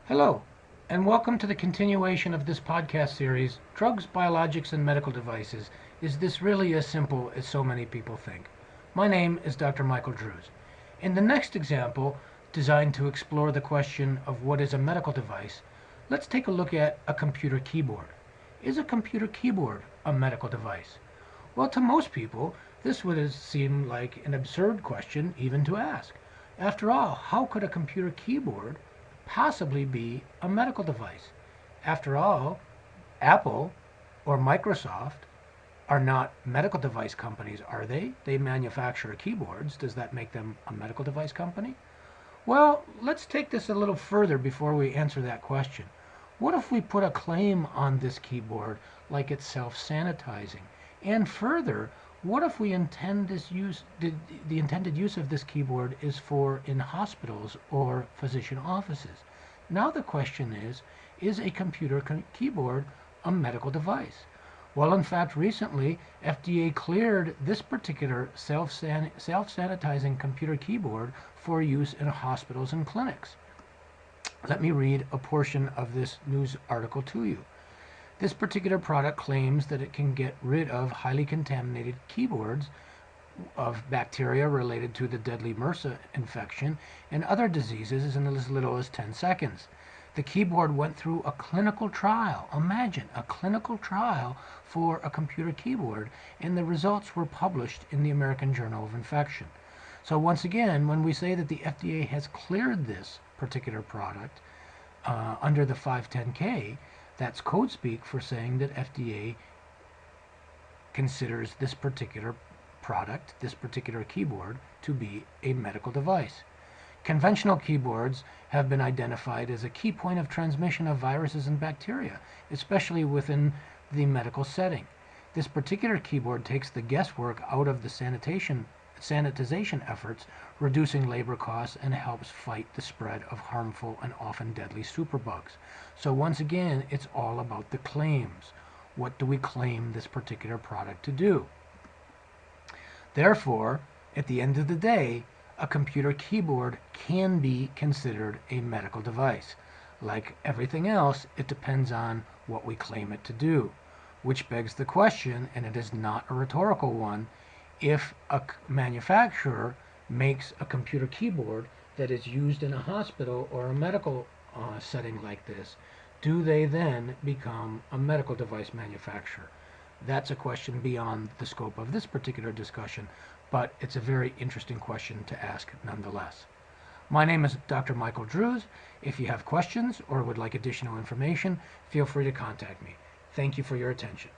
Hello, and welcome to the continuation of this podcast series, Drugs, Biologics and Medical Devices. Is this really as simple as so many people think? My name is Dr. Michael Drews. In the next example, designed to explore the question of what is a medical device, let's take a look at a computer keyboard. Is a computer keyboard a medical device? Well, to most people, this would seem like an absurd question even to ask. After all, how could a computer keyboard possibly be a medical device? After all, Apple or Microsoft are not medical device companies, are they? They manufacture keyboards. Does that make them a medical device company? Well, let's take this a little further before we answer that question. What if we put a claim on this keyboard like it's self-sanitizing? And further, what if we intend the intended use of this keyboard is for in hospitals or physician offices? Now the question is a computer keyboard a medical device? Well, in fact, recently, FDA cleared this particular self-sanitizing computer keyboard for use in hospitals and clinics. Let me read a portion of this news article to you. This particular product claims that it can get rid of highly contaminated keyboards of bacteria related to the deadly MRSA infection and other diseases in as little as 10 seconds. The keyboard went through a clinical trial. Imagine, a clinical trial for a computer keyboard, and the results were published in the American Journal of Infection. So once again, when we say that the FDA has cleared this particular product under the 510K, that's code speak for saying that FDA considers this particular product, this particular keyboard, to be a medical device. Conventional keyboards have been identified as a key point of transmission of viruses and bacteria, especially within the medical setting. This particular keyboard takes the guesswork out of the sanitization efforts, reducing labor costs, and helps fight the spread of harmful and often deadly superbugs. So once again, it's all about the claims. What do we claim this particular product to do? Therefore, at the end of the day, a computer keyboard can be considered a medical device. Like everything else, it depends on what we claim it to do, which begs the question, and it is not a rhetorical one, if a manufacturer makes a computer keyboard that is used in a hospital or a medical setting like this, do they then become a medical device manufacturer? That's a question beyond the scope of this particular discussion, but it's a very interesting question to ask nonetheless. My name is Dr. Michael Drews. If you have questions or would like additional information, feel free to contact me. Thank you for your attention.